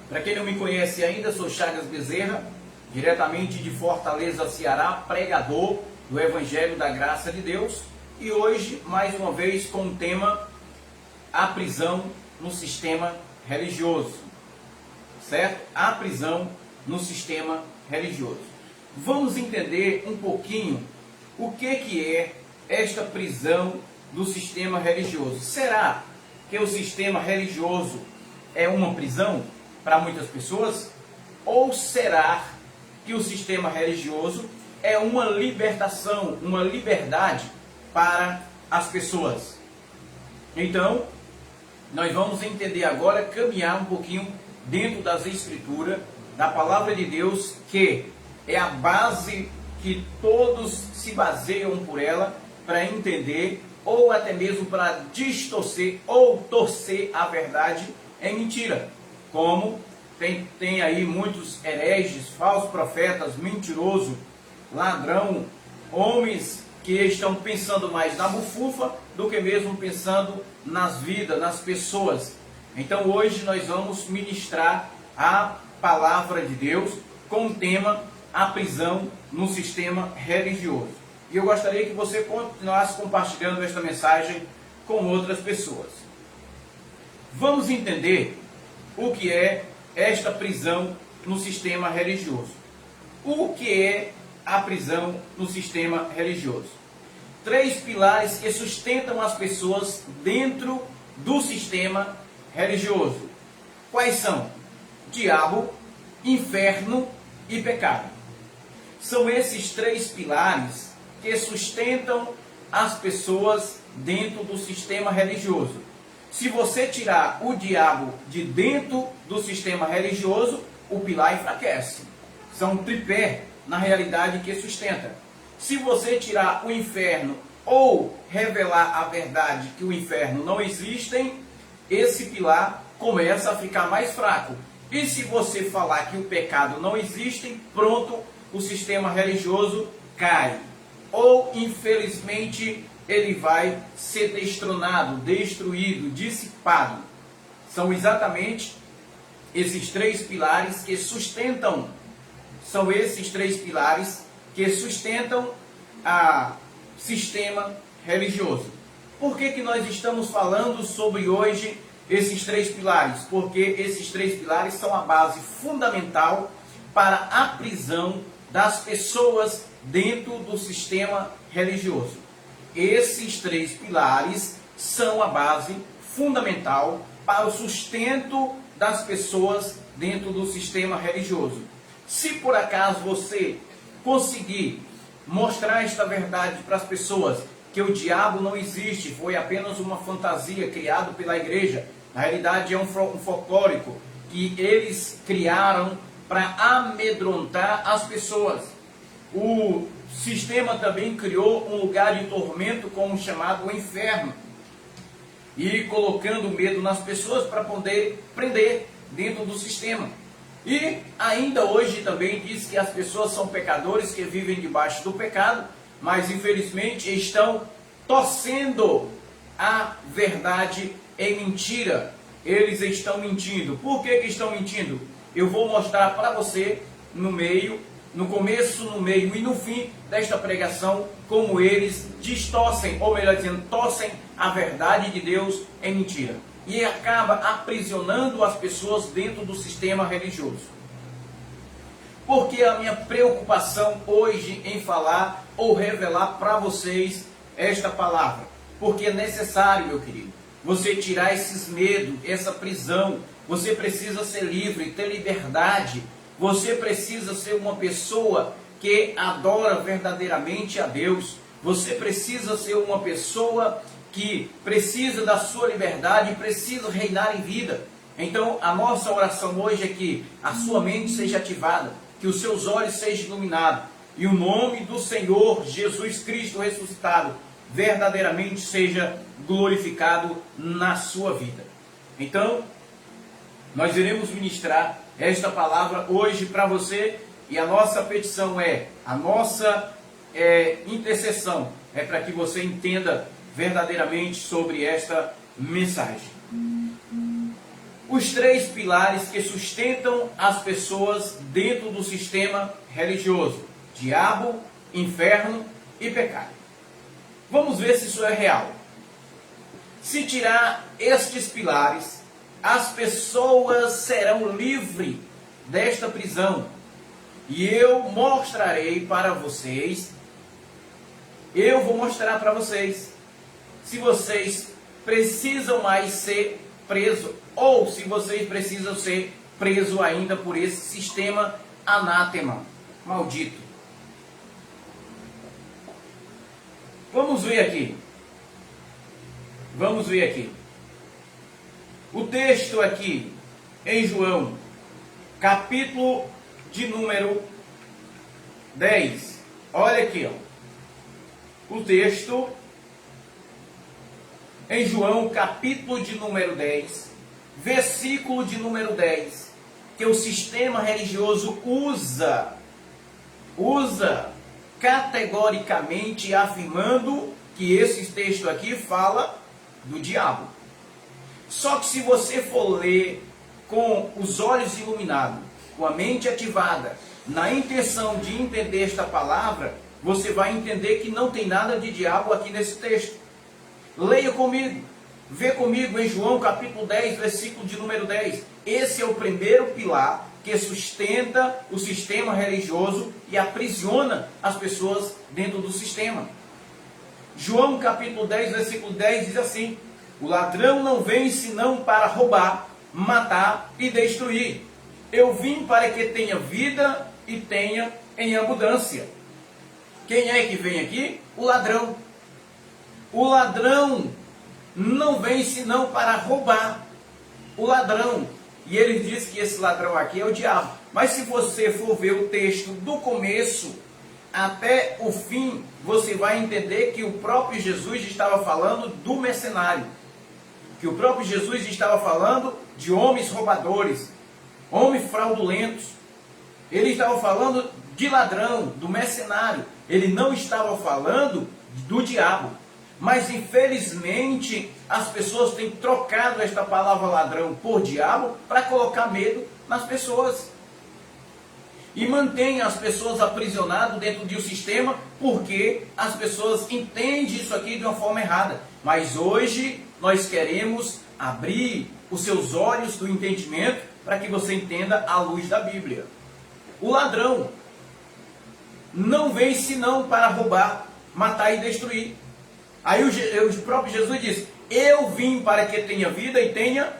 Para quem não me conhece ainda, sou Chagas Bezerra, diretamente de Fortaleza, Ceará, pregador do Evangelho da Graça de Deus. E hoje, mais uma vez, com o tema A prisão no sistema religioso. Certo? A prisão no sistema religioso. Vamos entender um pouquinho o que é esta prisão do sistema religioso. Será que o sistema religioso é uma prisão para muitas pessoas? Ou será que o sistema religioso é uma libertação, uma liberdade para as pessoas? Então, nós vamos entender agora, caminhar um pouquinho dentro das Escrituras, da Palavra de Deus, que é a base que todos se baseiam por ela para entender, ou até mesmo para distorcer ou torcer a verdade em mentira. Como tem aí muitos hereges, falsos profetas, mentiroso, ladrão, homens que estão pensando mais na bufufa do que mesmo pensando nas vidas, nas pessoas. Então hoje nós vamos ministrar a palavra de Deus com o tema A prisão no sistema religioso. E eu gostaria que você continuasse compartilhando esta mensagem com outras pessoas. Vamos entender o que é esta prisão no sistema religioso. O que é a prisão no sistema religioso? 3 pilares que sustentam as pessoas dentro do sistema religioso. Quais são? Diabo, inferno e pecado. São esses 3 pilares que sustentam as pessoas dentro do sistema religioso. Se você tirar o diabo de dentro do sistema religioso, o pilar enfraquece. São um tripé, na realidade, que sustenta. Se você tirar o inferno ou revelar a verdade que o inferno não existe, esse pilar começa a ficar mais fraco. E se você falar que o pecado não existe, pronto, o sistema religioso cai. Ou, infelizmente, ele vai ser destronado, destruído, dissipado. São exatamente esses 3 pilares que sustentam, a sistema religioso. Por que nós estamos falando sobre hoje esses 3 pilares? Porque esses 3 pilares são a base fundamental para a prisão das pessoas dentro do sistema religioso. Esses 3 pilares são a base fundamental para o sustento das pessoas dentro do sistema religioso. Se por acaso você conseguir mostrar esta verdade para as pessoas, que o diabo não existe, foi apenas uma fantasia criada pela igreja, na realidade é um folclórico que eles criaram para amedrontar as pessoas. O sistema também criou um lugar de tormento como chamado inferno, e colocando medo nas pessoas para poder prender dentro do sistema. E ainda hoje também diz que as pessoas são pecadores que vivem debaixo do pecado, mas infelizmente estão torcendo a verdade em mentira. Eles estão mentindo. Por que estão mentindo? Eu vou mostrar para você no começo, no meio e no fim desta pregação, como eles distorcem, ou melhor dizendo, torcem a verdade de Deus em mentira. E acaba aprisionando as pessoas dentro do sistema religioso. Porque a minha preocupação hoje em falar ou revelar para vocês esta palavra? Porque é necessário, meu querido, você tirar esses medos, essa prisão. Você precisa ser livre, ter liberdade. Você precisa ser uma pessoa que adora verdadeiramente a Deus. Você precisa ser uma pessoa que precisa da sua liberdade e precisa reinar em vida. Então, a nossa oração hoje é que a sua mente seja ativada, que os seus olhos sejam iluminados e o nome do Senhor Jesus Cristo ressuscitado verdadeiramente seja glorificado na sua vida. Então, nós iremos ministrar esta palavra hoje para você, e a nossa petição a nossa intercessão é para que você entenda verdadeiramente sobre esta mensagem. O os três pilares que sustentam as pessoas dentro do sistema religioso: diabo, inferno e pecado. Vamos ver se isso é real. Se tirar estes pilares, as pessoas serão livres desta prisão. E eu mostrarei para vocês, eu vou mostrar para vocês, se vocês precisam mais ser presos, ou se vocês precisam ser presos ainda por esse sistema anátema, maldito. Vamos ver aqui. Vamos ver aqui. O texto aqui em João, capítulo de número 10. Olha aqui, ó. O texto em João, capítulo de número 10, versículo de número 10, que o sistema religioso usa categoricamente afirmando que esse texto aqui fala do diabo. Só que se você for ler com os olhos iluminados, com a mente ativada, na intenção de entender esta palavra, você vai entender que não tem nada de diabo aqui nesse texto. Leia comigo, vê comigo em João capítulo 10, versículo de número 10. Esse é o primeiro pilar que sustenta o sistema religioso e aprisiona as pessoas dentro do sistema. João capítulo 10, versículo 10 diz assim: o ladrão não vem senão para roubar, matar e destruir. Eu vim para que tenha vida e tenha em abundância. Quem é que vem aqui? O ladrão. O ladrão não vem senão para roubar. O ladrão. E ele diz que esse ladrão aqui é o diabo. Mas se você for ver o texto do começo até o fim, você vai entender que o próprio Jesus estava falando do mercenário. Que o próprio Jesus estava falando de homens roubadores, homens fraudulentos. Ele estava falando de ladrão, do mercenário. Ele não estava falando do diabo. Mas infelizmente as pessoas têm trocado esta palavra ladrão por diabo para colocar medo nas pessoas. E mantém as pessoas aprisionadas dentro de um sistema porque as pessoas entendem isso aqui de uma forma errada. Mas hoje nós queremos abrir os seus olhos do entendimento para que você entenda à luz da Bíblia. O ladrão não vem senão para roubar, matar e destruir. Aí o próprio Jesus diz: eu vim para que tenha vida e tenha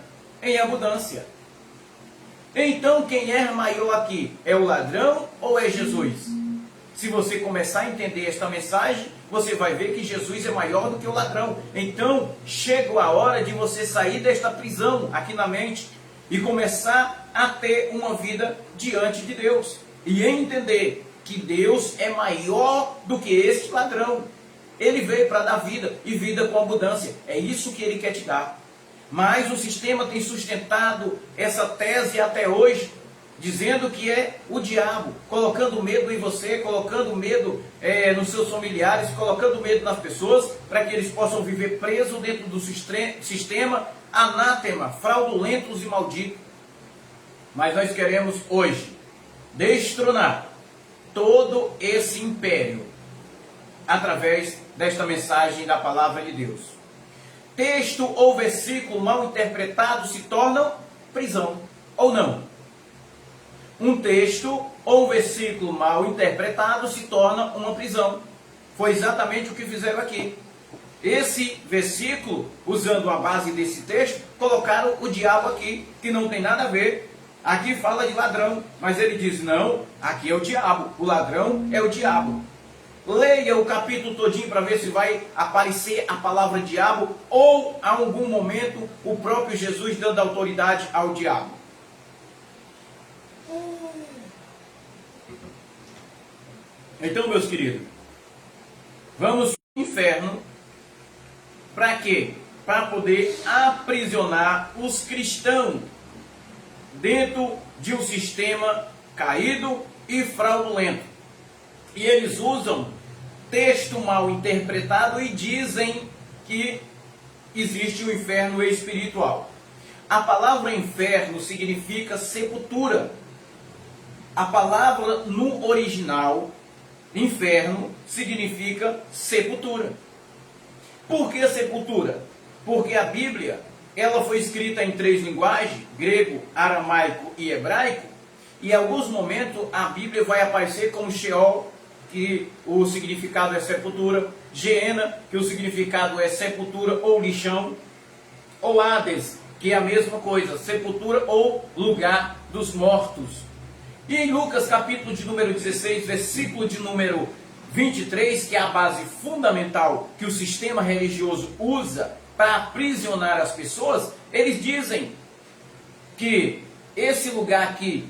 em abundância. Então quem é maior aqui? É o ladrão ou é Jesus? Se você começar a entender esta mensagem, você vai ver que Jesus é maior do que o ladrão. Então chega a hora de você sair desta prisão aqui na mente e começar a ter uma vida diante de Deus. E entender que Deus é maior do que este ladrão. Ele veio para dar vida e vida com abundância. É isso que ele quer te dar. Mas o sistema tem sustentado essa tese até hoje, dizendo que é o diabo, colocando medo em você, colocando medo nos seus familiares, colocando medo nas pessoas, para que eles possam viver presos dentro do sistema anátema, fraudulentos e malditos. Mas nós queremos hoje destronar todo esse império através desta mensagem da palavra de Deus. Texto ou versículo mal interpretado se tornam prisão, ou não? Um texto ou um versículo mal interpretado se torna uma prisão. Foi exatamente o que fizeram aqui. Esse versículo, usando a base desse texto, colocaram o diabo aqui, que não tem nada a ver. Aqui fala de ladrão, mas ele diz: não, aqui é o diabo, o ladrão é o diabo. Leia o capítulo todinho para ver se vai aparecer a palavra diabo ou, a algum momento, o próprio Jesus dando autoridade ao diabo. Então, meus queridos, vamos para o inferno. Para quê? Para poder aprisionar os cristãos dentro de um sistema caído e fraudulento. E eles usam texto mal interpretado e dizem que existe o inferno espiritual. A palavra inferno significa sepultura. A palavra no original, inferno, significa sepultura. Por que sepultura? Porque a Bíblia, ela foi escrita em 3 linguagens, grego, aramaico e hebraico, e em alguns momentos a Bíblia vai aparecer como Sheol, que o significado é sepultura, Geena, que o significado é sepultura ou lixão, ou Hades, que é a mesma coisa, sepultura ou lugar dos mortos. E em Lucas capítulo de número 16, versículo de número 23, que é a base fundamental que o sistema religioso usa para aprisionar as pessoas, eles dizem que esse lugar aqui,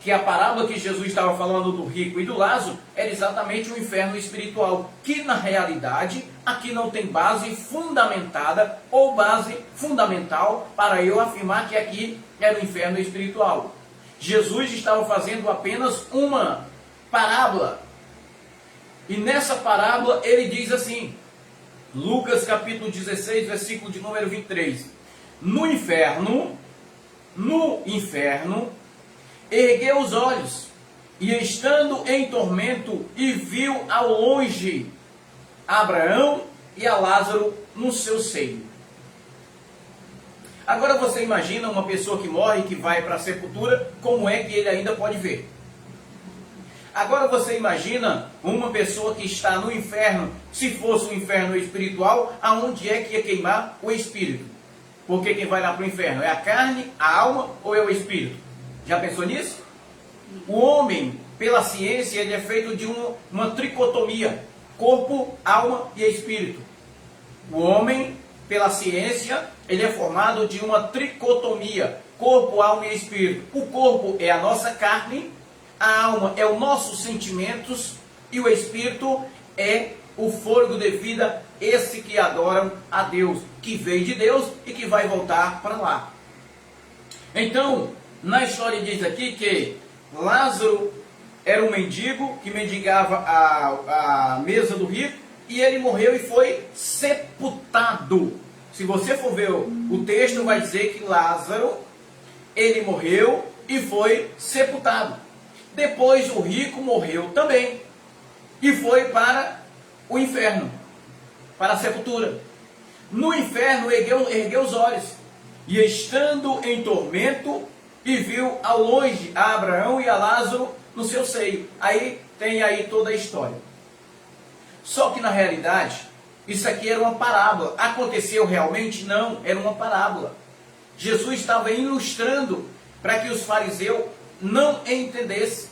que a parábola que Jesus estava falando do rico e do Lázaro, era exatamente o inferno espiritual, que na realidade aqui não tem base fundamentada ou base fundamental para eu afirmar que aqui era o inferno espiritual. Jesus estava fazendo apenas uma parábola. E nessa parábola ele diz assim, Lucas capítulo 16, versículo de número 23. No inferno, ergueu os olhos, e estando em tormento, e viu ao longe Abraão e a Lázaro no seu seio. Agora você imagina uma pessoa que morre, que vai para a sepultura, como é que ele ainda pode ver? Agora você imagina uma pessoa que está no inferno, se fosse um inferno espiritual, aonde é que ia queimar o espírito? Porque quem vai lá para o inferno é a carne, a alma ou é o espírito? Já pensou nisso? O homem, pela ciência, ele é feito de uma tricotomia, corpo, alma e espírito. O homem, pela ciência, ele é formado de uma tricotomia, corpo, alma e espírito. O corpo é a nossa carne, a alma é os nossos sentimentos e o espírito é o fôlego de vida, esse que adoram a Deus, que veio de Deus e que vai voltar para lá. Então, na história diz aqui que Lázaro era um mendigo que mendigava a mesa do rico e ele morreu e foi sepultado. Se você for ver o texto, vai dizer que Lázaro, ele morreu e foi sepultado. Depois o rico morreu também e foi para o inferno, para a sepultura. No inferno ergueu os olhos e estando em tormento, e viu ao longe a Abraão e a Lázaro no seu seio. Aí tem aí toda a história. Só que na realidade, isso aqui era uma parábola. Aconteceu realmente? Não, era uma parábola. Jesus estava ilustrando para que os fariseus não entendessem.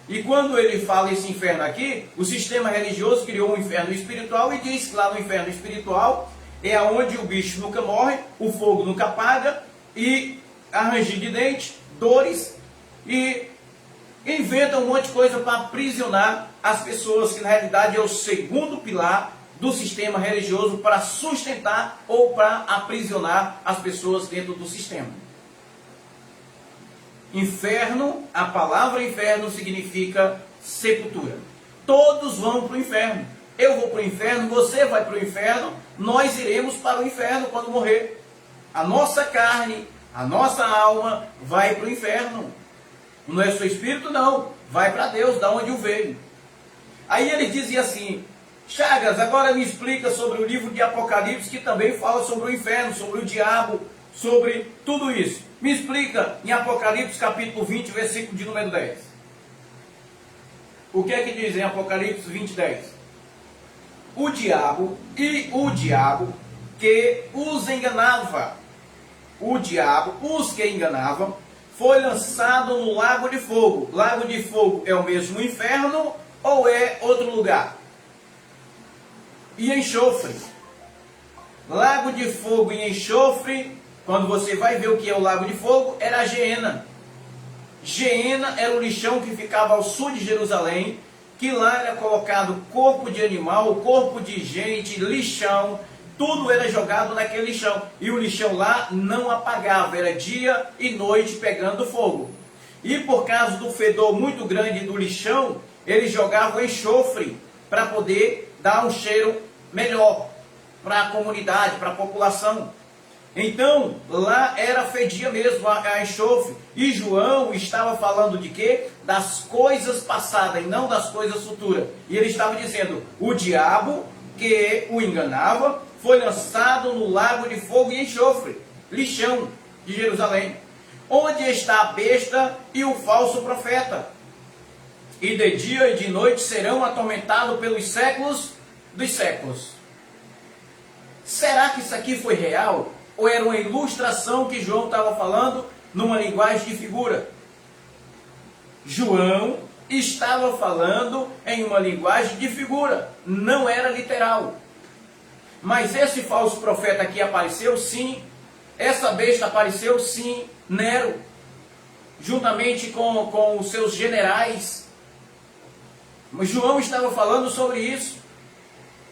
E quando ele fala esse inferno aqui, o sistema religioso criou um inferno espiritual e diz que lá no inferno espiritual é onde o bicho nunca morre, o fogo nunca apaga e ranger de dente, dores, e inventa um monte de coisa para aprisionar as pessoas, que na realidade é o segundo pilar do sistema religioso para sustentar ou para aprisionar as pessoas dentro do sistema. Inferno, a palavra inferno significa sepultura. Todos vão para o inferno. Eu vou para o inferno, você vai para o inferno, nós iremos para o inferno quando morrer. A nossa carne, a nossa alma vai para o inferno. Não é seu espírito, não. Vai para Deus, da onde o veio. Aí ele dizia assim, Chagas, agora me explica sobre o livro de Apocalipse, que também fala sobre o inferno, sobre o diabo, sobre tudo isso. Me explica em Apocalipse capítulo 20, versículo de número 10. O que é que diz em Apocalipse 20, 10? O diabo que os enganava. O diabo, os que enganavam, foi lançado no lago de fogo. Lago de fogo é o mesmo inferno ou é outro lugar? E enxofre. Lago de fogo e enxofre, quando você vai ver o que é o lago de fogo, era a Geena. Geena era o lixão que ficava ao sul de Jerusalém, que lá era colocado corpo de animal, corpo de gente, lixão, tudo era jogado naquele lixão. E o lixão lá não apagava, era dia e noite pegando fogo. E por causa do fedor muito grande do lixão, eles jogavam enxofre para poder dar um cheiro melhor para a comunidade, para a população. Então, lá fedia mesmo a enxofre. E João estava falando de quê? Das coisas passadas e não das coisas futuras. E ele estava dizendo, o diabo que o enganava foi lançado no lago de fogo e enxofre, lixão de Jerusalém, onde está a besta e o falso profeta. E de dia e de noite serão atormentados pelos séculos dos séculos. Será que isso aqui foi real? Ou era uma ilustração que João estava falando numa linguagem de figura? João estava falando em uma linguagem de figura, não era literal. Mas esse falso profeta aqui apareceu sim, essa besta apareceu sim, Nero, juntamente com os seus generais. Mas João estava falando sobre isso,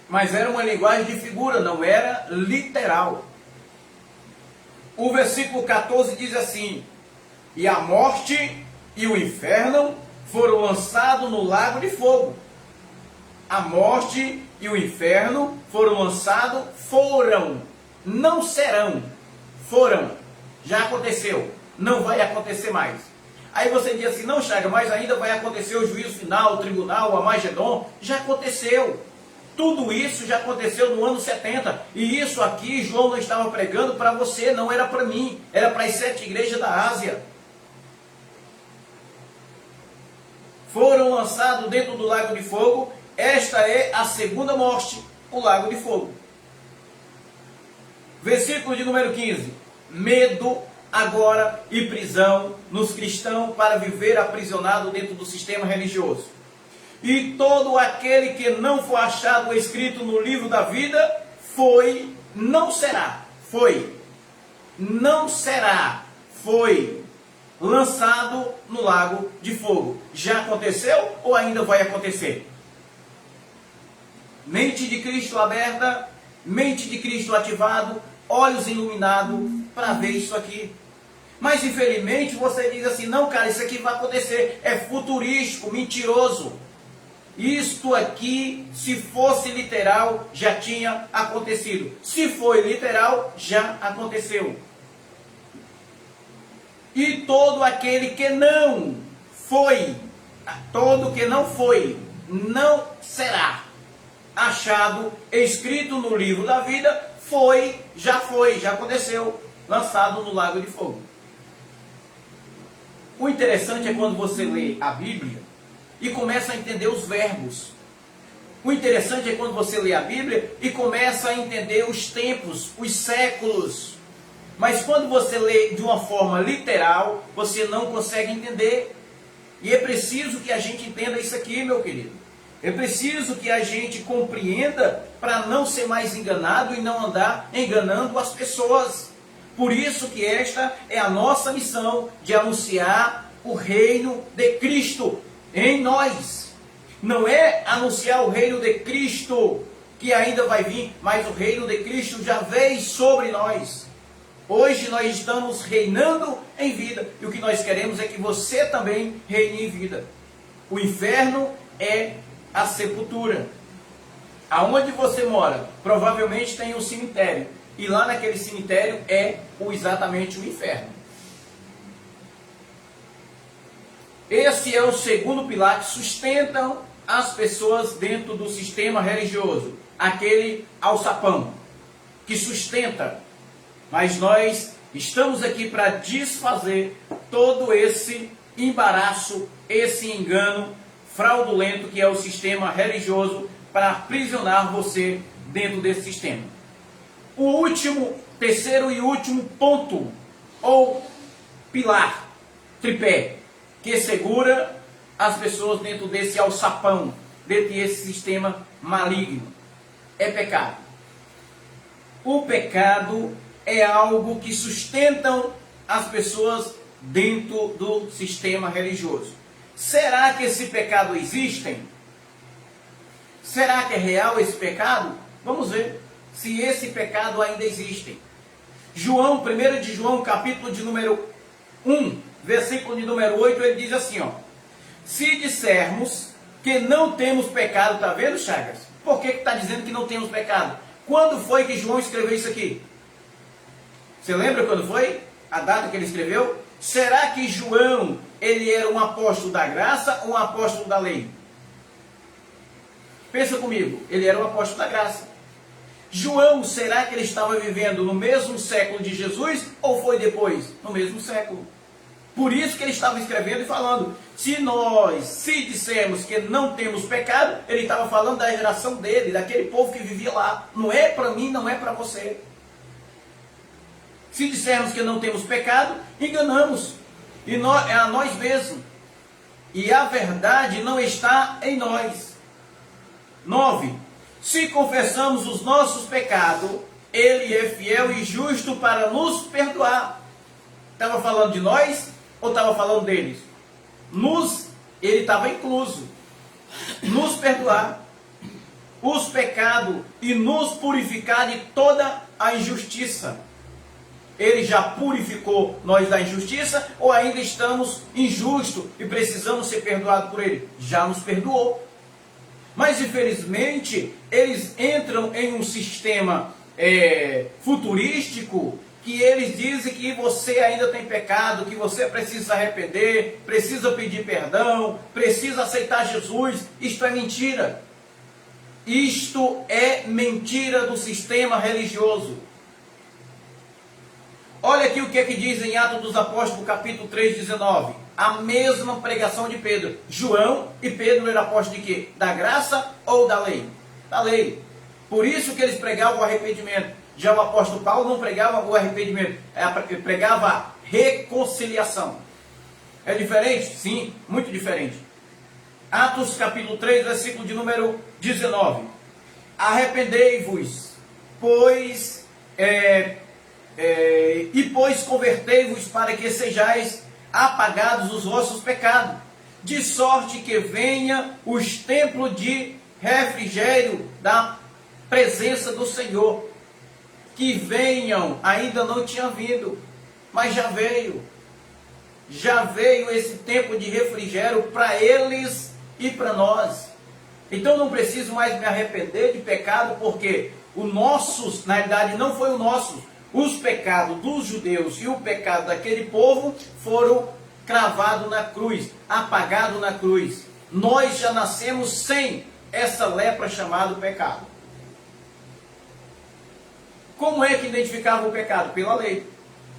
mas era uma linguagem de figura, não era literal. O versículo 14 diz assim, e a morte e o inferno foram lançados no lago de fogo. A morte e o inferno foram lançados, foram, não serão, foram, já aconteceu, não vai acontecer mais. Aí você diz assim, não Chagas, mas ainda vai acontecer o juízo final, o tribunal, o Armagedon, já aconteceu. Tudo isso já aconteceu no ano 70. E isso aqui João não estava pregando para você, não era para mim. Era para as 7 igrejas da Ásia. Foram lançados dentro do lago de fogo. Esta é a segunda morte, o lago de fogo. Versículo de número 15. Medo agora e prisão nos cristãos para viver aprisionado dentro do sistema religioso. E todo aquele que não for achado escrito no livro da vida, não será lançado no lago de fogo. Já aconteceu ou ainda vai acontecer? Mente de Cristo aberta, mente de Cristo ativado, olhos iluminados para ver isso aqui. Mas infelizmente você diz assim, não cara, isso aqui vai acontecer, é futurístico, mentiroso. Isto aqui, se fosse literal, já tinha acontecido. Se foi literal, já aconteceu. E todo aquele que não foi, não será achado escrito no livro da vida, já aconteceu, lançado no lago de fogo. O interessante é quando você lê a Bíblia e começa a entender os verbos. O interessante é quando você lê a Bíblia e começa a entender os tempos, os séculos. Mas quando você lê de uma forma literal, você não consegue entender. E é preciso que a gente entenda isso aqui, meu querido. É preciso que a gente compreenda para não ser mais enganado e não andar enganando as pessoas. Por isso que esta é a nossa missão de anunciar o reino de Cristo em nós. Não é anunciar o reino de Cristo que ainda vai vir, mas o reino de Cristo já veio sobre nós. Hoje nós estamos reinando em vida e o que nós queremos é que você também reine em vida. O inferno é a sepultura. Aonde você mora, provavelmente tem um cemitério. E lá naquele cemitério é exatamente o inferno. Esse é o segundo pilar que sustentam as pessoas dentro do sistema religioso. Aquele alçapão que sustenta. Mas nós estamos aqui para desfazer todo esse embaraço, esse engano fraudulento que é o sistema religioso para aprisionar você dentro desse sistema. O terceiro e último ponto, ou pilar, tripé, que segura as pessoas dentro desse alçapão, dentro desse sistema maligno, é pecado. O pecado é algo que sustentam as pessoas dentro do sistema religioso. Será que esse pecado existe? Será que é real esse pecado? Vamos ver se esse pecado ainda existe. 1 de João, capítulo de número 1, versículo de número 8, ele diz assim, ó. Se dissermos que não temos pecado, tá vendo, Chagas? Por que está dizendo que não temos pecado? Quando foi que João escreveu isso aqui? Você lembra quando foi? A data que ele escreveu? Será que João, ele era um apóstolo da graça ou um apóstolo da lei? Pensa comigo, ele era um apóstolo da graça. João, será que ele estava vivendo no mesmo século de Jesus ou foi depois? No mesmo século. Por isso que ele estava escrevendo e falando, se dissermos que não temos pecado, ele estava falando da geração dele, daquele povo que vivia lá. Não é para mim, não é para você. Se dissermos que não temos pecado, enganamos é a nós mesmos. E a verdade não está em nós. 9. Se confessamos os nossos pecados, Ele é fiel e justo para nos perdoar. Estava falando de nós ou estava falando deles? Ele estava incluso. Nos perdoar os pecados e nos purificar de toda a injustiça. Ele já purificou nós da injustiça ou ainda estamos injustos e precisamos ser perdoados por Ele? Já nos perdoou. Mas infelizmente eles entram em um sistema futurístico que eles dizem que você ainda tem pecado, que você precisa se arrepender, precisa pedir perdão, precisa aceitar Jesus. Isto é mentira. Isto é mentira do sistema religioso. Olha aqui o que é que diz em Atos dos Apóstolos, capítulo 3, 19. A mesma pregação de Pedro. João e Pedro eram apóstolos de quê? Da graça ou da lei? Da lei. Por isso que eles pregavam o arrependimento. Já o apóstolo Paulo não pregava o arrependimento, pregava a reconciliação. É diferente? Sim, muito diferente. Atos capítulo 3, versículo de número 19. Arrependei-vos, pois convertei-vos para que sejais apagados os vossos pecados, de sorte que venha os templos de refrigério da presença do Senhor. Que venham, ainda não tinha vindo, mas já veio. Já veio esse tempo de refrigério para eles e para nós. Então não preciso mais me arrepender de pecado, porque o nosso, na realidade não foi o nosso. Os pecados dos judeus e o pecado daquele povo foram cravados na cruz, apagados na cruz. Nós já nascemos sem essa lepra chamada pecado. Como é que identificava o pecado? Pela lei.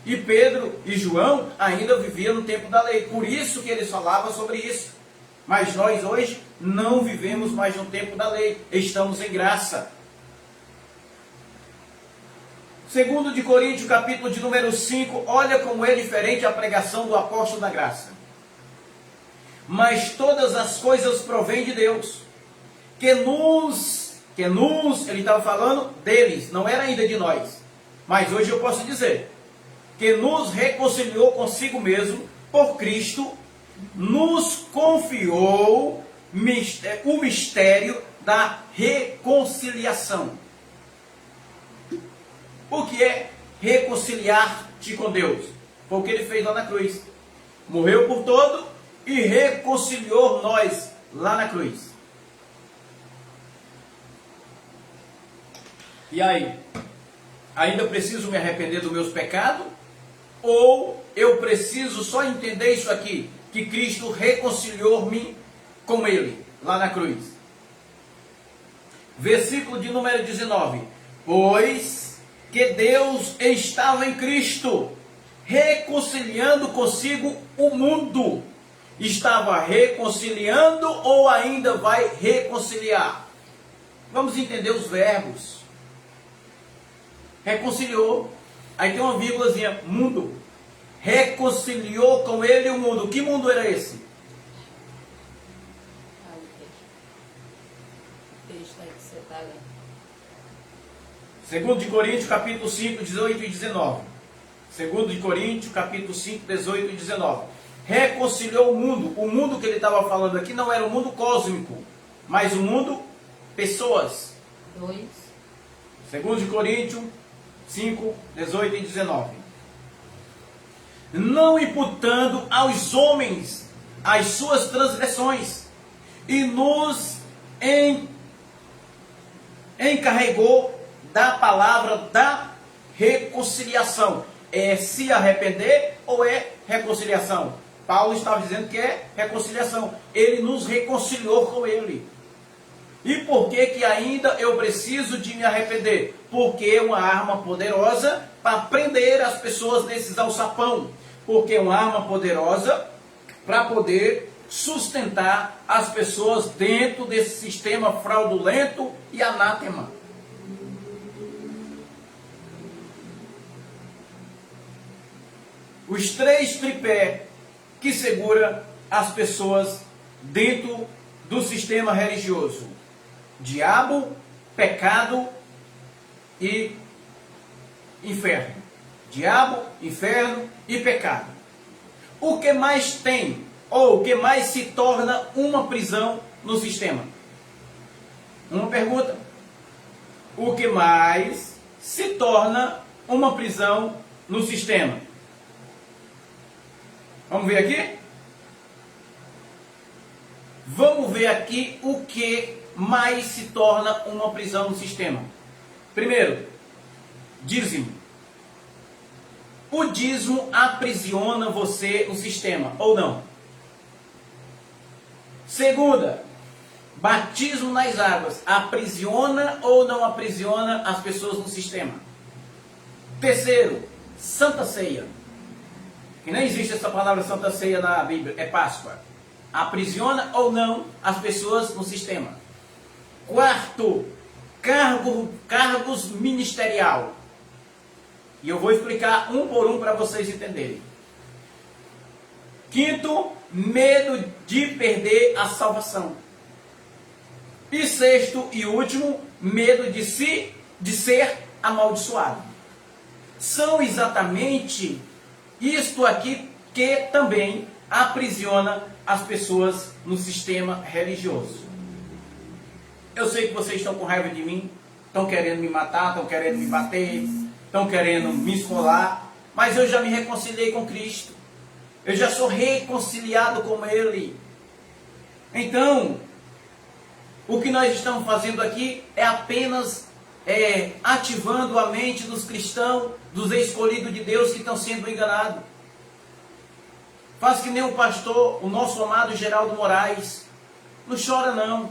E Pedro e João ainda viviam no tempo da lei. Por isso que eles falavam sobre isso. Mas nós hoje não vivemos mais no tempo da lei. Estamos em graça. 2 de Coríntios, capítulo de número 5, olha como é diferente a pregação do apóstolo da graça. Mas todas as coisas provêm de Deus, ele estava falando deles, não era ainda de nós. Mas hoje eu posso dizer, que nos reconciliou consigo mesmo, por Cristo, nos confiou o mistério da reconciliação. O que é reconciliar-te com Deus? Foi o que ele fez lá na cruz. Morreu por todo e reconciliou nós lá na cruz. E aí? Ainda preciso me arrepender dos meus pecados? Ou eu preciso só entender isso aqui? Que Cristo reconciliou-me com Ele, lá na cruz. Versículo de número 19. Pois que Deus estava em Cristo, reconciliando consigo o mundo. Estava reconciliando ou ainda vai reconciliar? Vamos entender os verbos. Reconciliou. Aí tem uma vírgulazinha, mundo. Reconciliou com ele o mundo. Que mundo era esse? Segundo de Coríntios, capítulo 5, 18 e 19. Segundo de Coríntios, capítulo 5, 18 e 19. Reconciliou o mundo. O mundo que ele estava falando aqui não era o mundo cósmico, mas o mundo pessoas. 2. Segundo de Coríntios 5, 18 e 19. Não imputando aos homens as suas transgressões, e nos encarregou da palavra da reconciliação. é se arrepender ou é reconciliação? Paulo estava dizendo que é reconciliação. Ele nos reconciliou com ele. E por que que ainda eu preciso de me arrepender? Porque é uma arma poderosa para prender as pessoas nesses alçapão. Porque é uma arma poderosa para poder sustentar as pessoas dentro desse sistema fraudulento e anátema. Os três tripés que segura as pessoas dentro do sistema religioso: diabo, pecado e inferno. Diabo, inferno e pecado. O que mais tem, ou o que mais se torna uma prisão no sistema? Uma pergunta. O que mais se torna uma prisão no sistema? Vamos ver aqui? Vamos ver aqui o que mais se torna uma prisão no sistema. Primeiro, dízimo. O dízimo aprisiona você no sistema, ou não? Segunda, batismo nas águas. Aprisiona ou não aprisiona as pessoas no sistema? Terceiro, Santa Ceia. Que nem existe essa palavra Santa Ceia na Bíblia, é Páscoa. Aprisiona ou não as pessoas no sistema? Quarto, cargos ministerial. E eu vou explicar um por um para vocês entenderem. Quinto, medo de perder a salvação. E sexto e último, medo de ser amaldiçoado. São exatamente isto aqui que também aprisiona as pessoas no sistema religioso. Eu sei que vocês estão com raiva de mim, estão querendo me matar, estão querendo me bater, estão querendo me esfolar, mas eu já me reconciliei com Cristo. Eu já sou reconciliado com Ele. Então, o que nós estamos fazendo aqui é apenas ativando a mente dos cristãos, dos escolhidos de Deus que estão sendo enganados. Faz que nem o pastor, o nosso amado Geraldo Moraes. Não chora não.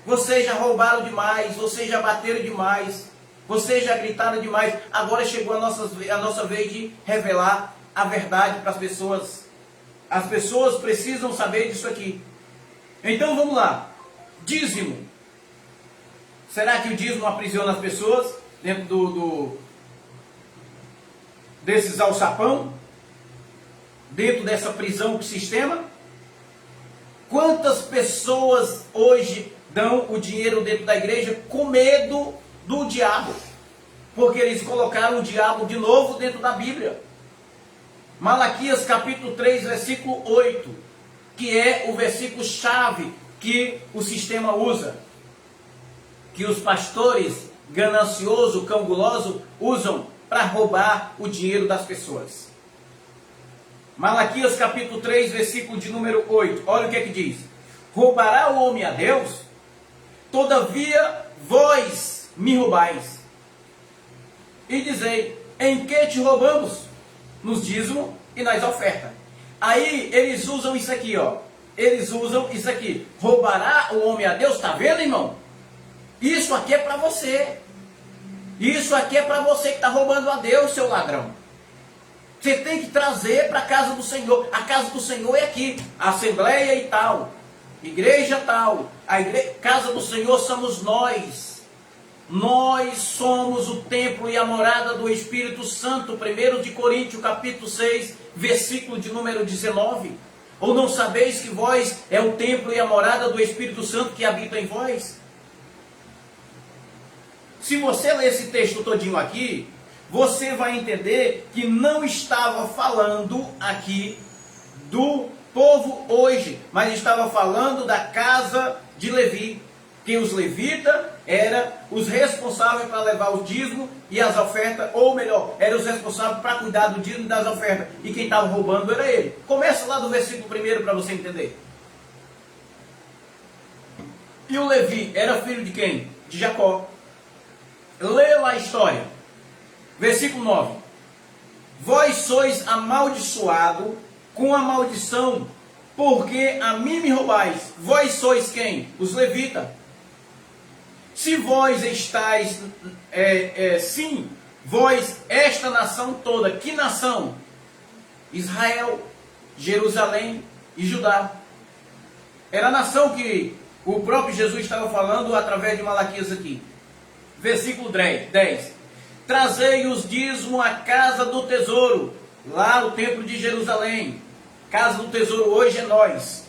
Vocês já roubaram demais, vocês já bateram demais, vocês já gritaram demais. Agora chegou a nossa vez de revelar a verdade para as pessoas. As pessoas precisam saber disso aqui. Então vamos lá. Dízimo. Será que o dízimo aprisiona as pessoas dentro desses alçapão? Dentro dessa prisão do sistema? Quantas pessoas hoje dão o dinheiro dentro da igreja com medo do diabo? Porque eles colocaram o diabo de novo dentro da Bíblia. Malaquias capítulo 3, versículo 8, que é o versículo chave que o sistema usa, que os pastores gananciosos, cangulosos, usam para roubar o dinheiro das pessoas. Malaquias capítulo 3, versículo de número 8, olha o que é que diz: roubará o homem a Deus? Todavia vós me roubais. E dizei, em que te roubamos? Nos dízimos e nas ofertas. Aí eles usam isso aqui, ó. Eles usam isso aqui. Roubará o homem a Deus? Está vendo, irmão? Isso aqui é para você. Isso aqui é para você que está roubando a Deus, seu ladrão. Você tem que trazer para a casa do Senhor. A casa do Senhor é aqui. A assembleia e tal. Igreja tal. Casa do Senhor somos nós. Nós somos o templo e a morada do Espírito Santo. 1 de Coríntios capítulo 6, versículo de número 19. Ou não sabeis que vós é o templo e a morada do Espírito Santo que habita em vós? Se você ler esse texto todinho aqui, você vai entender que não estava falando aqui do povo hoje, mas estava falando da casa de Levi, que os levitas eram os responsáveis para levar o dízimo e as ofertas, ou melhor, eram os responsáveis para cuidar do dízimo e das ofertas, e quem estava roubando era ele. Começa lá do versículo 1 para você entender. E o Levi era filho de quem? De Jacó. Lê lá a história. Versículo 9. Vós sois amaldiçoado com a maldição, porque a mim me roubais. Vós sois quem? Os levitas. Se vós estáis, sim, vós, esta nação toda, que nação? Israel, Jerusalém e Judá. Era a nação que o próprio Jesus estava falando através de Malaquias aqui. Versículo 10. Trazei os dízimos à casa do tesouro, lá o templo de Jerusalém. Casa do tesouro hoje é nós.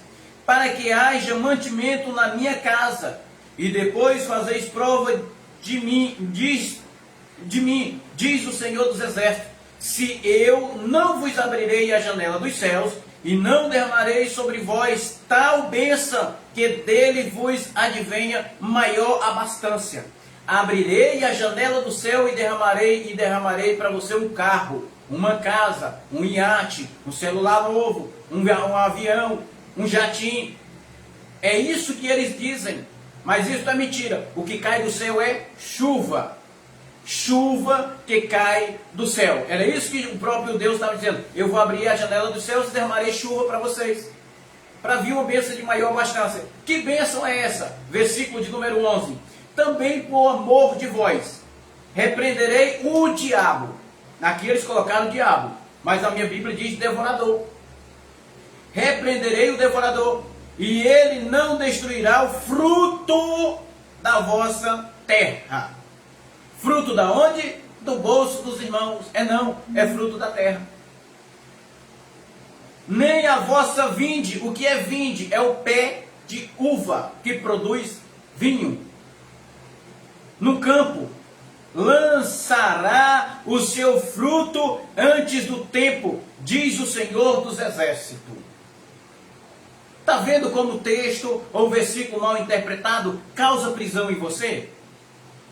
Para que haja mantimento na minha casa. E depois fazeis prova de mim, diz o Senhor dos Exércitos, se eu não vos abrirei a janela dos céus, e não derramarei sobre vós tal bênção, que dele vos advenha maior abastança. Abrirei a janela do céu e derramarei para você um carro, uma casa, um iate, um celular novo, um avião, um jatinho. É isso que eles dizem, mas isso é mentira. O que cai do céu é chuva. Chuva que cai do céu. Era isso que o próprio Deus estava dizendo. Eu vou abrir a janela dos céus e derramarei chuva para vocês. Para vir uma bênção de maior abastança. Que bênção é essa? Versículo de número 11. Também por amor de vós, repreenderei o diabo. Aqui eles colocaram o diabo, mas a minha Bíblia diz devorador. Repreenderei o devorador, e ele não destruirá o fruto da vossa terra. Fruto da onde? Do bolso dos irmãos. É fruto da terra. Nem a vossa vinde. O que é vinde? É o pé de uva que produz vinho. No campo, lançará o seu fruto antes do tempo, diz o Senhor dos Exércitos. Está vendo como o texto ou o versículo mal interpretado causa prisão em você?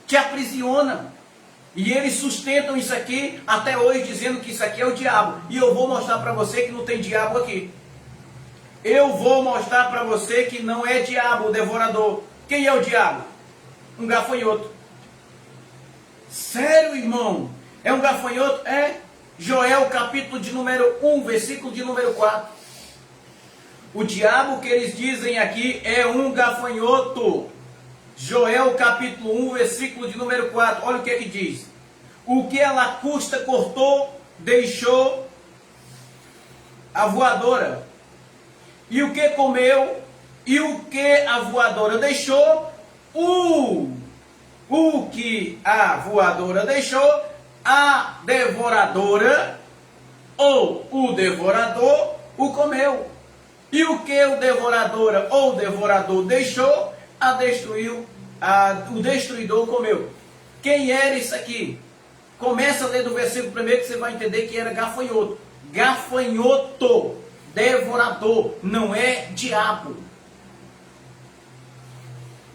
Te aprisiona. E eles sustentam isso aqui até hoje, dizendo que isso aqui é o diabo. E eu vou mostrar para você que não tem diabo aqui. Eu vou mostrar para você que não é diabo o devorador. Quem é o diabo? Um gafanhoto. Sério, irmão? É um gafanhoto? É. Joel, capítulo de número 1, versículo de número 4. O diabo que eles dizem aqui é um gafanhoto. Joel, capítulo 1, versículo de número 4. Olha o que é que diz. O que a lacusta cortou, deixou a voadora. E o que comeu, e o que a voadora deixou, o que a voadora deixou, a devoradora, ou o devorador, o comeu. E o que o devoradora ou o devorador deixou, o destruidor comeu. Quem era isso aqui? Começa a ler do versículo primeiro que você vai entender que era gafanhoto. Gafanhoto, devorador, não é diabo.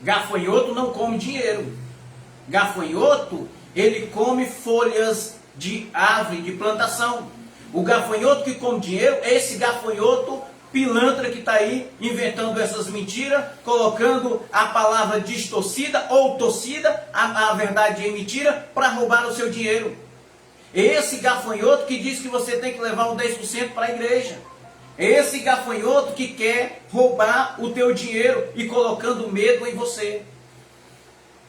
Gafanhoto não come dinheiro. Gafanhoto, ele come folhas de árvore, de plantação. O gafanhoto que come dinheiro é esse gafanhoto pilantra que está aí inventando essas mentiras, colocando a palavra distorcida ou torcida, a verdade em mentira, para roubar o seu dinheiro. É esse gafanhoto que diz que você tem que levar um 10% para a igreja. É esse gafanhoto que quer roubar o teu dinheiro e colocando medo em você.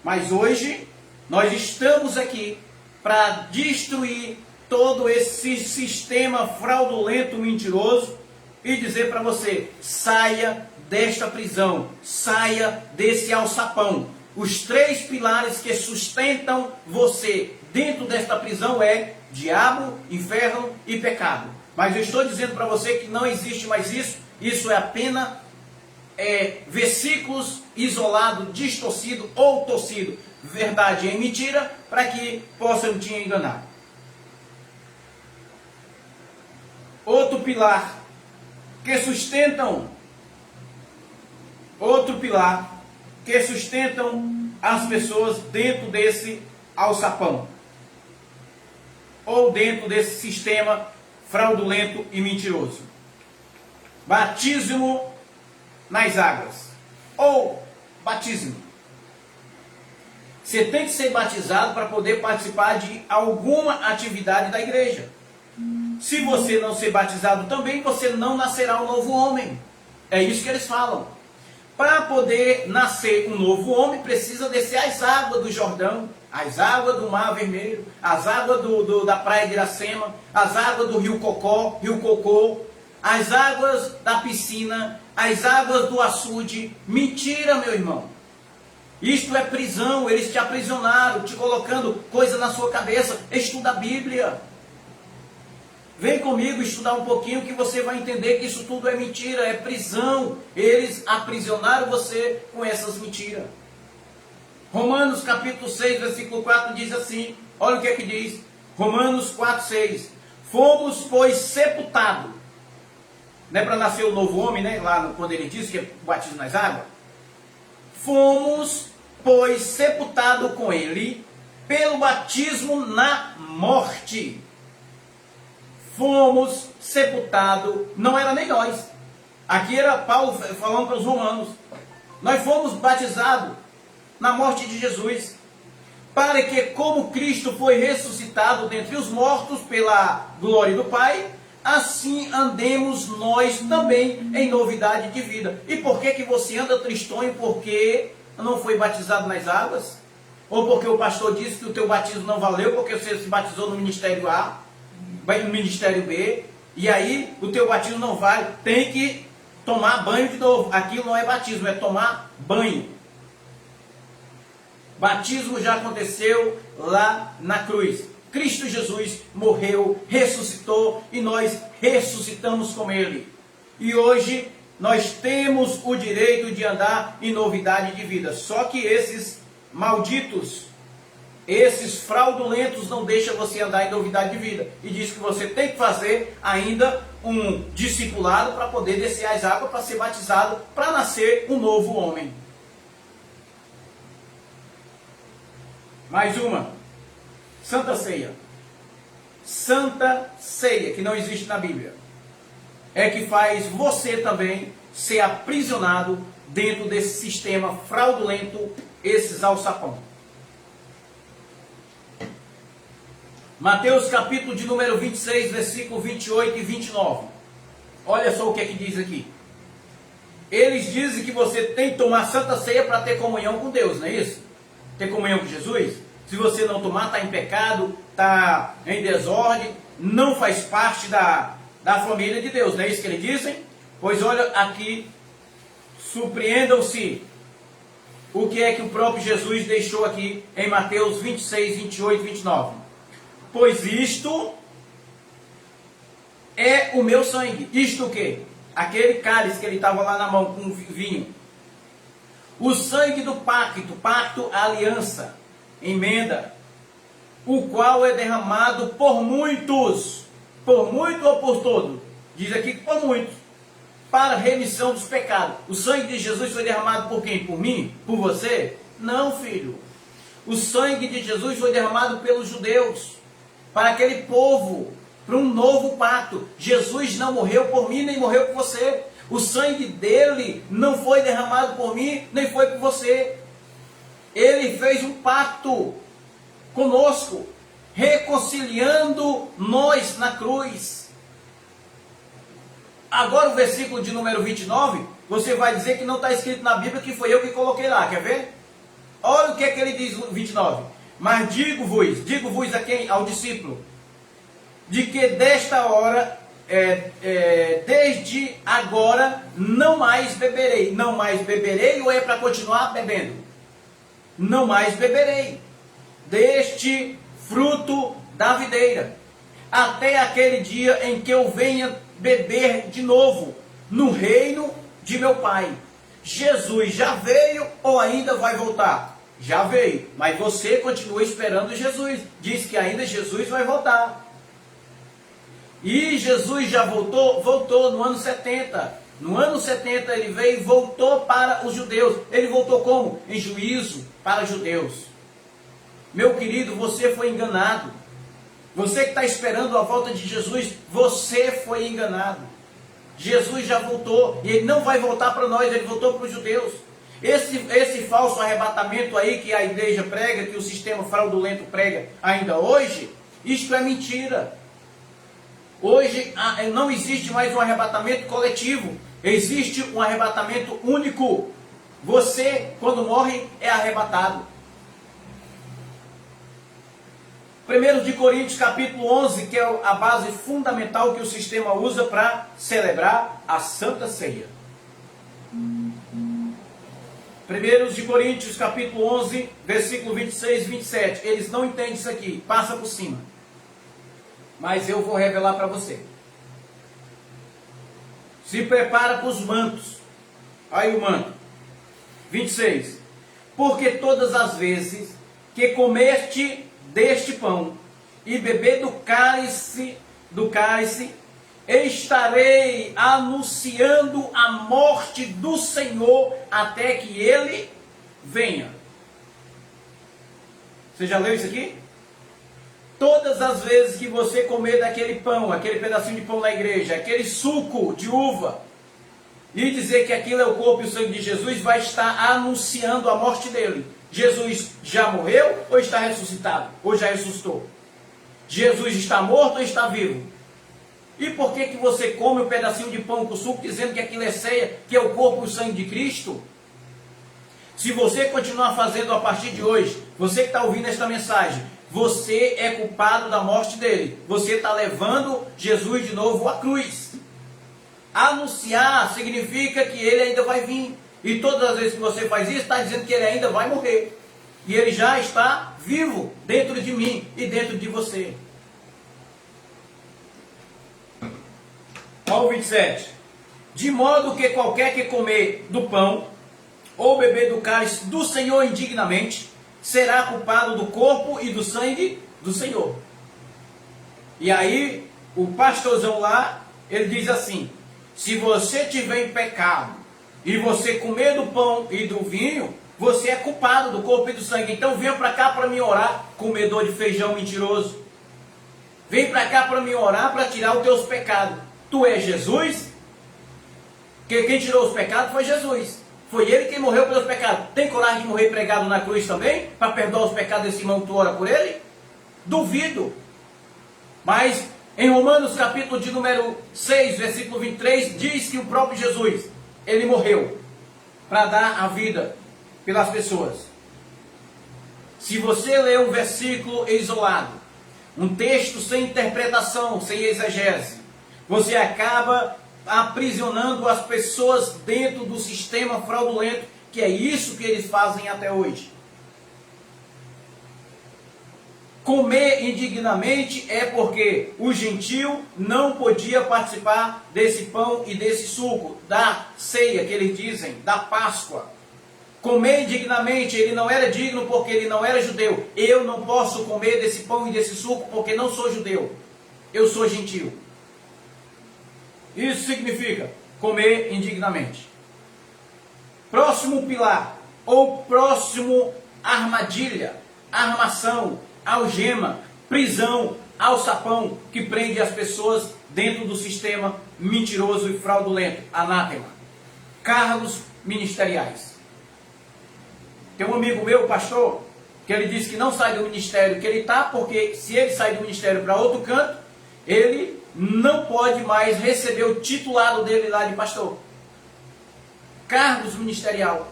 Mas hoje, nós estamos aqui para destruir todo esse sistema fraudulento, mentiroso, e dizer para você, saia desta prisão, saia desse alçapão. Os 3 pilares que sustentam você dentro desta prisão é diabo, inferno e pecado. Mas eu estou dizendo para você que não existe mais isso. Isso é apenas versículos isolados, distorcidos ou torcidos. Verdade em mentira, para que possam te enganar. Outro pilar que sustentam as pessoas dentro desse alçapão, ou dentro desse sistema fraudulento e mentiroso. Batismo nas águas, ou batismo. Você tem que ser batizado para poder participar de alguma atividade da igreja. Se você não ser batizado também, você não nascerá um novo homem. É isso que eles falam. Para poder nascer um novo homem, precisa descer as águas do Jordão, as águas do Mar Vermelho, as águas da Praia de Iracema, as águas do Rio Cocô, as águas da piscina, as águas do açude. Mentira, meu irmão. Isto é prisão, eles te aprisionaram, te colocando coisa na sua cabeça. Estuda a Bíblia. Vem comigo estudar um pouquinho que você vai entender que isso tudo é mentira, é prisão. Eles aprisionaram você com essas mentiras. Romanos capítulo 6, versículo 4 diz assim, olha o que é que diz. Romanos 4, 6. Fomos, pois, sepultados. Não é para nascer o novo homem, né? Lá quando ele diz que é batismo nas águas. Fomos, pois, sepultados com ele pelo batismo na morte. Fomos sepultados, não era nem nós. Aqui era Paulo falando para os romanos. Nós fomos batizados na morte de Jesus, para que, como Cristo foi ressuscitado dentre os mortos pela glória do Pai, assim andemos nós também em novidade de vida. E por que você anda tristonho? Porque não foi batizado nas águas? Ou porque o pastor disse que o teu batismo não valeu, porque você se batizou no ministério A, vai no ministério B, e aí o teu batismo não vale, tem que tomar banho de novo. Aquilo não é batismo, é tomar banho. Batismo já aconteceu lá na cruz. Cristo Jesus morreu, ressuscitou e nós ressuscitamos com Ele. E hoje nós temos o direito de andar em novidade de vida. Só que esses malditos, esses fraudulentos não deixam você andar em novidade de vida. E diz que você tem que fazer ainda um discipulado para poder descer as águas, para ser batizado, para nascer um novo homem. Mais uma. Santa Ceia. Santa Ceia, que não existe na Bíblia. É que faz você também ser aprisionado dentro desse sistema fraudulento, esses alçapão. Mateus capítulo de número 26, versículo 28 e 29. Olha só o que é que diz aqui. Eles dizem que você tem que tomar Santa Ceia para ter comunhão com Deus, não é isso? Ter comunhão com Jesus. Se você não tomar, está em pecado, está em desordem, não faz parte da família de Deus, não é isso que eles dizem? Pois olha aqui, surpreendam-se o que é que o próprio Jesus deixou aqui em Mateus 26, 28 e 29. Pois isto é o meu sangue. Isto o quê? Aquele cálice que ele estava lá na mão com vinho. O sangue do pacto, aliança, emenda, o qual é derramado por muitos. Por muito ou por todo? Diz aqui que por muitos. Para remissão dos pecados. O sangue de Jesus foi derramado por quem? Por mim? Por você? Não, filho. O sangue de Jesus foi derramado pelos judeus. Para aquele povo, para um novo pacto. Jesus não morreu por mim, nem morreu por você. O sangue dele não foi derramado por mim, nem foi por você. Ele fez um pacto conosco, reconciliando nós na cruz. Agora o versículo de número 29, você vai dizer que não está escrito na Bíblia, que foi eu que coloquei lá, quer ver? Olha o que é que ele diz no 29. Mas digo-vos a quem? Ao discípulo, de que desta hora, desde agora, não mais beberei. Não mais beberei ou é para continuar bebendo? Não mais beberei deste fruto da videira, até aquele dia em que eu venha beber de novo no reino de meu Pai. Jesus já veio ou ainda vai voltar? Já veio, mas você continua esperando Jesus. Diz que ainda Jesus vai voltar. E Jesus já voltou no ano 70. No ano 70 ele veio e voltou para os judeus. Ele voltou como? Em juízo para os judeus. Meu querido, você foi enganado. Você que está esperando a volta de Jesus, você foi enganado. Jesus já voltou e ele não vai voltar para nós, ele voltou para os judeus. Esse falso arrebatamento aí que a igreja prega, que o sistema fraudulento prega ainda hoje, isto é mentira. Hoje não existe mais um arrebatamento coletivo, existe um arrebatamento único. Você, quando morre, é arrebatado. 1 de Coríntios capítulo 11, que é a base fundamental que o sistema usa para celebrar a Santa Ceia. 1 de Coríntios capítulo 11, versículo 26 e 27. Eles não entendem isso aqui, passa por cima. Mas eu vou revelar para você. Se prepara para os mantos. Aí o manto. 26. Porque todas as vezes que comeste deste pão e beber do cálice, estarei anunciando a morte do Senhor até que ele venha. Você já leu isso aqui? Todas as vezes que você comer daquele pão, aquele pedacinho de pão na igreja, aquele suco de uva, e dizer que aquilo é o corpo e o sangue de Jesus, vai estar anunciando a morte dele. Jesus já morreu ou está ressuscitado? Ou já ressuscitou? Jesus está morto ou está vivo? E por que você come um pedacinho de pão com suco dizendo que aquilo é ceia, que é o corpo e o sangue de Cristo? Se você continuar fazendo a partir de hoje, você que está ouvindo esta mensagem, você é culpado da morte dele. Você está levando Jesus de novo à cruz. Anunciar significa que ele ainda vai vir. E todas as vezes que você faz isso, está dizendo que ele ainda vai morrer. E ele já está vivo dentro de mim e dentro de você. Olha o 27. De modo que qualquer que comer do pão ou beber do cálice do Senhor indignamente, será culpado do corpo e do sangue do Senhor. E aí, o pastorzão lá, ele diz assim: se você tiver em pecado e você comer do pão e do vinho, você é culpado do corpo e do sangue. Então venha para cá para me orar, comedor de feijão mentiroso. Vem para cá para me orar para tirar os teus pecados. Tu és Jesus? Porque quem tirou os pecados foi Jesus. Foi ele quem morreu pelos pecados. Tem coragem de morrer pregado na cruz também? Para perdoar os pecados desse irmão que tu ora por ele? Duvido. Mas em Romanos capítulo de número 6, versículo 23, diz que o próprio Jesus, ele morreu para dar a vida pelas pessoas. Se você ler um versículo isolado, um texto sem interpretação, sem exegese, você acaba aprisionando as pessoas dentro do sistema fraudulento, que é isso que eles fazem até hoje. Comer indignamente é porque o gentio não podia participar desse pão e desse suco, da ceia que eles dizem, da Páscoa. Comer indignamente, ele não era digno porque ele não era judeu. Eu não posso comer desse pão e desse suco porque não sou judeu. Eu sou gentio. Isso significa comer indignamente. Próximo pilar, ou próximo armadilha, armação, algema, prisão, alçapão, que prende as pessoas dentro do sistema mentiroso e fraudulento, anátema. Cargos ministeriais. Tem um amigo meu, pastor, que ele disse que não sai do ministério que ele está, porque se ele sai do ministério para outro canto, ele não pode mais receber o titulado dele lá de pastor. Cargos ministerial.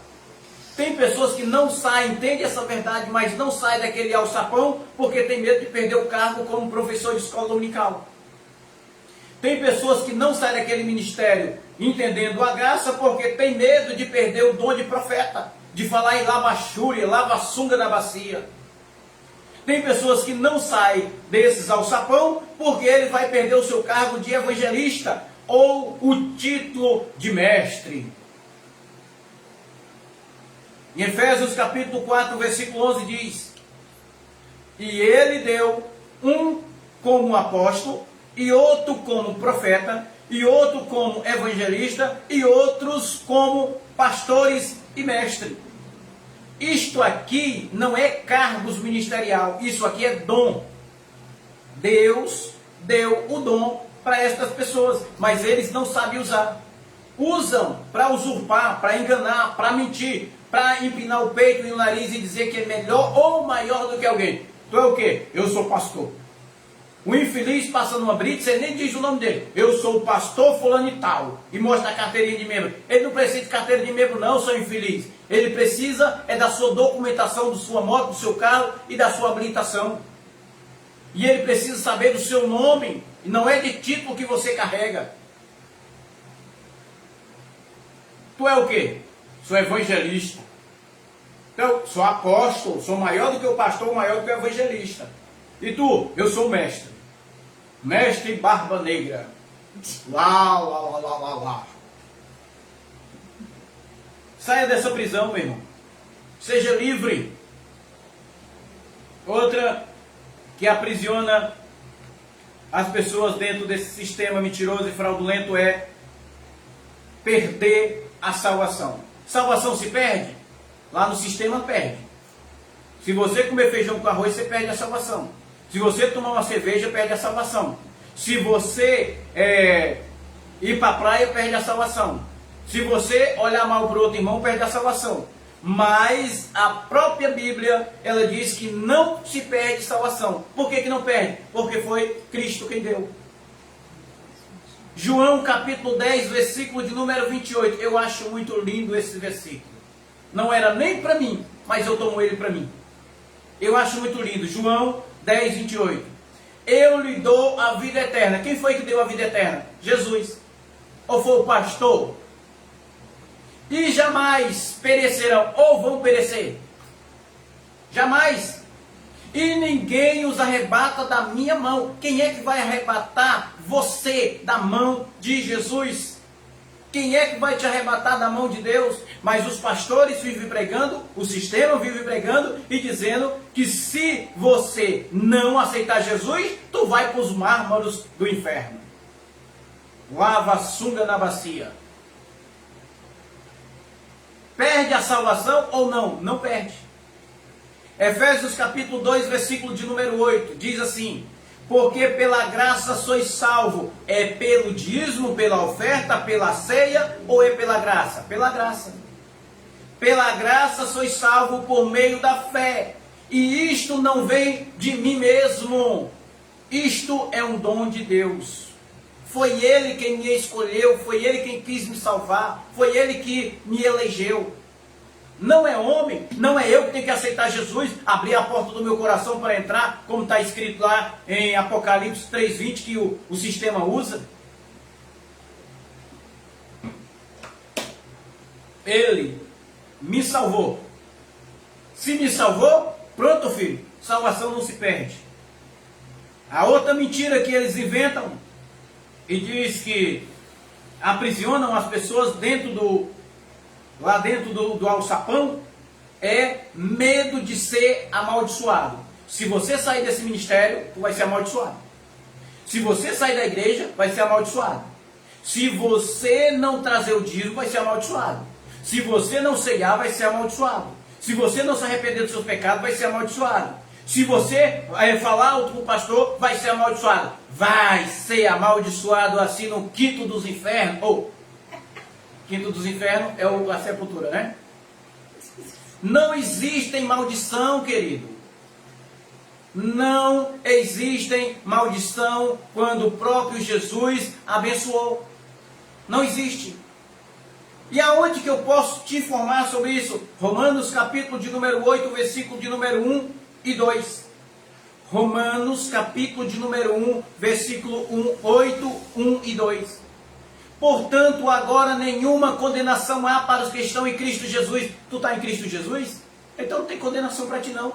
Tem pessoas que não saem, entendem essa verdade, mas não saem daquele alçapão porque tem medo de perder o cargo como professor de escola dominical. Tem pessoas que não saem daquele ministério entendendo a graça porque tem medo de perder o dom de profeta, de falar em lavachúria, lava-sunga na bacia. Tem pessoas que não saem desses alçapão porque ele vai perder o seu cargo de evangelista ou o título de mestre. Em Efésios capítulo 4, versículo 11 diz: e ele deu um como apóstolo, e outro como profeta, e outro como evangelista, e outros como pastores e mestres. Isto aqui não é cargos ministerial, isso aqui é dom. Deus deu o dom para estas pessoas, mas eles não sabem usar. Usam para usurpar, para enganar, para mentir, para empinar o peito e o nariz e dizer que é melhor ou maior do que alguém. Tu é o quê? Eu sou pastor. O infeliz passa numa blitz, ele nem diz o nome dele. Eu sou o pastor fulano e tal. E mostra a carteirinha de membro. Ele não precisa de carteira de membro não, seu infeliz. Ele precisa é da sua documentação, da sua moto, do seu carro e da sua habilitação. E ele precisa saber do seu nome. E não é de título que você carrega. Tu é o quê? Sou evangelista. Então, sou apóstolo, sou maior do que o pastor, maior do que o evangelista. E tu? Eu sou mestre. Mestre Barba Negra. Lá, lá, lá, lá, lá, lá. Saia dessa prisão, meu irmão. Seja livre. Outra que aprisiona as pessoas dentro desse sistema mentiroso e fraudulento é perder a salvação. Salvação se perde? Lá no sistema perde. Se você comer feijão com arroz, você perde a salvação. Se você tomar uma cerveja, perde a salvação. Se você ir para a praia, perde a salvação. Se você olhar mal para o outro irmão, perde a salvação. Mas a própria Bíblia, ela diz que não se perde salvação. Por que não perde? Porque foi Cristo quem deu. João capítulo 10, versículo de número 28. Eu acho muito lindo esse versículo. Não era nem para mim, mas eu tomo ele para mim. Eu acho muito lindo. João 10, 28. Eu lhe dou a vida eterna. Quem foi que deu a vida eterna? Jesus. Ou foi o pastor? E jamais perecerão, ou vão perecer. Jamais. E ninguém os arrebata da minha mão. Quem é que vai arrebatar você da mão de Jesus? Quem é que vai te arrebatar da mão de Deus? Mas os pastores vivem pregando, o sistema vive pregando e dizendo que se você não aceitar Jesus, tu vai para os mármores do inferno. Lava a sunga na bacia. Perde a salvação ou não? Não perde. Efésios capítulo 2, versículo de número 8, diz assim: porque pela graça sois salvo. É pelo dízimo, pela oferta, pela ceia ou é pela graça? Pela graça. Pela graça sois salvo por meio da fé. E isto não vem de mim mesmo. Isto é um dom de Deus. Foi Ele quem me escolheu, foi Ele quem quis me salvar, foi Ele que me elegeu. Não é homem, não é eu que tenho que aceitar Jesus, abrir a porta do meu coração para entrar, como está escrito lá em Apocalipse 3:20, que o sistema usa. Ele me salvou. Se me salvou, pronto, filho, salvação não se perde. A outra mentira que eles inventam e diz que aprisionam as pessoas lá dentro do alçapão, é medo de ser amaldiçoado. Se você sair desse ministério, tu vai ser amaldiçoado. Se você sair da igreja, vai ser amaldiçoado. Se você não trazer o dízimo, vai ser amaldiçoado. Se você não ceiar, vai ser amaldiçoado. Se você não se arrepender dos seus pecados, vai ser amaldiçoado. Se você falar com o pastor, vai ser amaldiçoado. Vai ser amaldiçoado assim no quinto dos infernos. Quinto dos infernos é a sepultura, né? Não existe maldição, querido. Não existe maldição quando o próprio Jesus abençoou. Não existe. E aonde que eu posso te informar sobre isso? Romanos capítulo de número 8, versículo de número 1 e 2. Romanos capítulo de número 1, versículo 8, 1 e 2. Portanto, agora nenhuma condenação há para os que estão em Cristo Jesus. Tu está em Cristo Jesus? Então não tem condenação para ti não.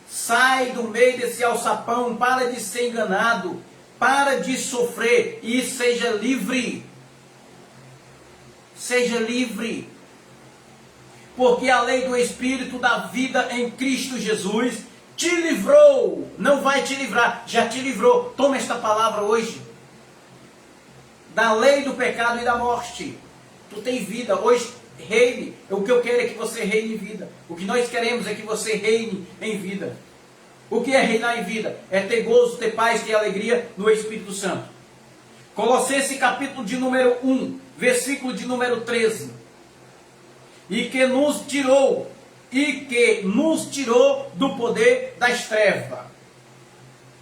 Sai do meio desse alçapão, para de ser enganado, para de sofrer e seja livre. Seja livre. Porque a lei do Espírito da vida em Cristo Jesus te livrou. Não vai te livrar, já te livrou. Toma esta palavra hoje. Da lei do pecado e da morte. Tu tem vida. Hoje, reine. O que eu quero é que você reine em vida. O que nós queremos é que você reine em vida. O que é reinar em vida? É ter gozo, ter paz, ter alegria no Espírito Santo. Colossenses capítulo de número 1, versículo de número 13. E que nos tirou do poder das trevas.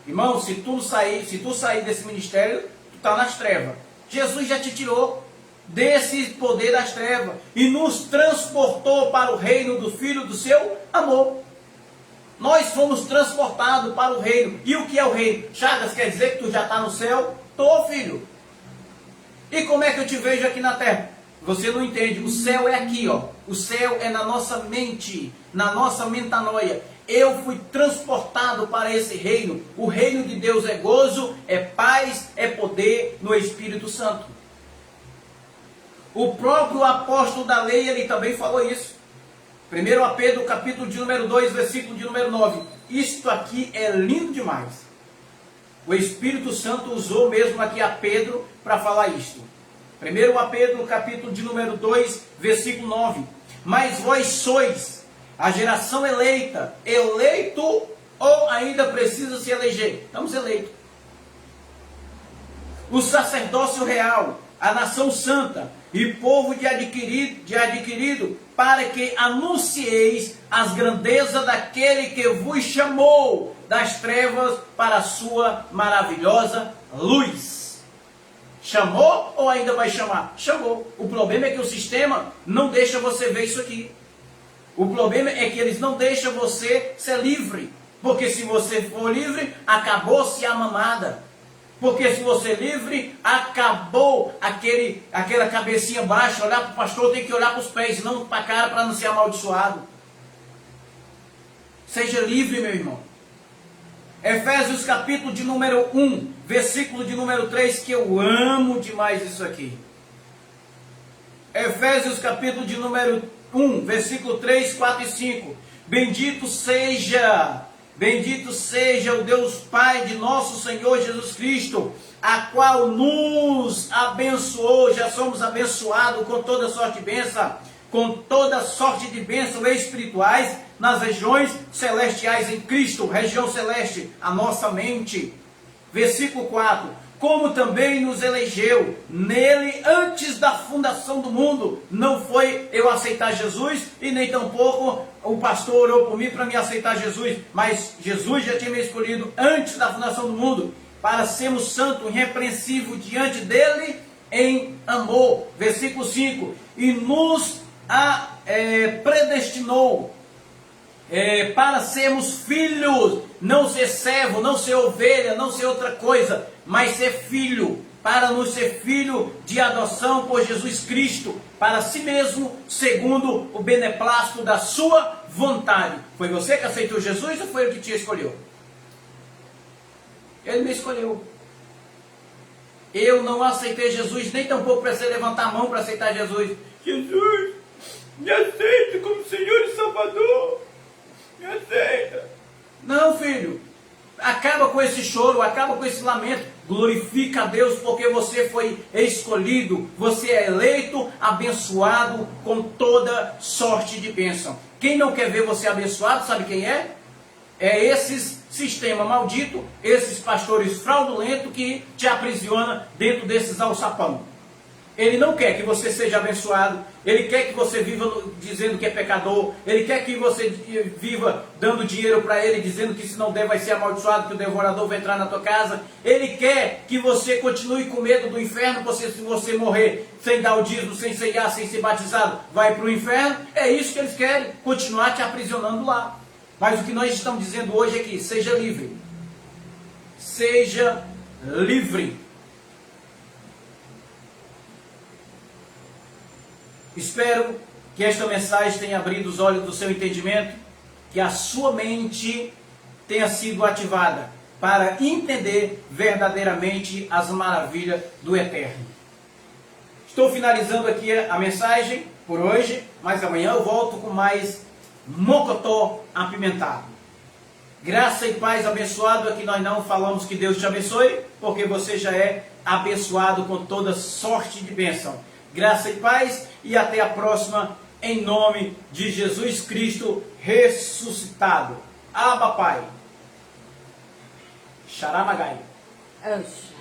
Irmão, se tu sair desse ministério, tu está nas trevas. Jesus já te tirou desse poder das trevas e nos transportou para o reino do Filho do seu amor. Nós fomos transportados para o reino. E o que é o reino? Chagas, quer dizer que tu já está no céu? Tô, filho. E como é que eu te vejo aqui na terra? Você não entende. O céu é aqui, ó. O céu é na nossa mente, na nossa metanoia. Eu fui transportado para esse reino. O reino de Deus é gozo, é paz, é poder no Espírito Santo. O próprio apóstolo da lei, ele também falou isso. 1 Pedro, capítulo de número 2, versículo de número 9. Isto aqui é lindo demais. O Espírito Santo usou mesmo aqui a Pedro para falar isto. 1 Pedro, capítulo de número 2, versículo 9. Mas vós sois a geração eleita, eleito ou ainda precisa se eleger? Estamos eleitos. O sacerdócio real, a nação santa e povo de adquirido, para que anuncieis as grandezas daquele que vos chamou das trevas para a sua maravilhosa luz. Chamou ou ainda vai chamar? Chamou. O problema é que o sistema não deixa você ver isso aqui. O problema é que eles não deixam você ser livre. Porque se você for livre, acabou-se a mamada. Porque se você é livre, acabou aquela cabecinha baixa. Olhar para o pastor, tem que olhar para os pés, não para a cara, para não ser amaldiçoado. Seja livre, meu irmão. Efésios capítulo de número 1, versículo de número 3, que eu amo demais isso aqui. Efésios capítulo de número 1, versículo 3, 4 e 5. Bendito seja o Deus Pai de nosso Senhor Jesus Cristo, a qual nos abençoou. Já somos abençoados com toda sorte de bênção, com toda sorte de bênçãos espirituais nas regiões celestiais em Cristo, região celeste, a nossa mente. Versículo 4. Como também nos elegeu nele antes da fundação do mundo. Não foi eu aceitar Jesus e nem tampouco o pastor orou por mim para me aceitar Jesus, mas Jesus já tinha me escolhido antes da fundação do mundo, para sermos santos, irrepreensíveis diante dele em amor. Versículo 5. E nos predestinou para sermos filhos, não ser servo, não ser ovelha, não ser outra coisa, mas ser filho, para nos ser filho de adoção por Jesus Cristo, para si mesmo, segundo o beneplácito da sua vontade. Foi você que aceitou Jesus ou foi ele que te escolheu? Ele me escolheu. Eu não aceitei Jesus, nem tampouco precisei levantar a mão para aceitar Jesus. Jesus, me aceita como Senhor e Salvador. Me aceita. Não, filho. Acaba com esse choro, acaba com esse lamento. Glorifica a Deus porque você foi escolhido. Você é eleito, abençoado com toda sorte de bênção. Quem não quer ver você abençoado, sabe quem é? É esses sistema maldito, esses pastores fraudulentos que te aprisiona dentro desses alçapão. Ele não quer que você seja abençoado. Ele quer que você viva dizendo que é pecador. Ele quer que você viva dando dinheiro para ele, dizendo que se não der vai ser amaldiçoado, que o devorador vai entrar na tua casa. Ele quer que você continue com medo do inferno, porque se você morrer sem dar o dízimo, sem ceiar, sem ser batizado, vai para o inferno. É isso que eles querem, continuar te aprisionando lá. Mas o que nós estamos dizendo hoje é que seja livre. Seja livre. Espero que esta mensagem tenha abrido os olhos do seu entendimento, que a sua mente tenha sido ativada para entender verdadeiramente as maravilhas do Eterno. Estou finalizando aqui a mensagem por hoje, mas amanhã eu volto com mais mocotó apimentado. Graça e paz abençoado. Aqui nós não falamos que Deus te abençoe, porque você já é abençoado com toda sorte de bênção. Graça e paz e até a próxima, em nome de Jesus Cristo ressuscitado. Abba Pai. Xaramagai. Oxa,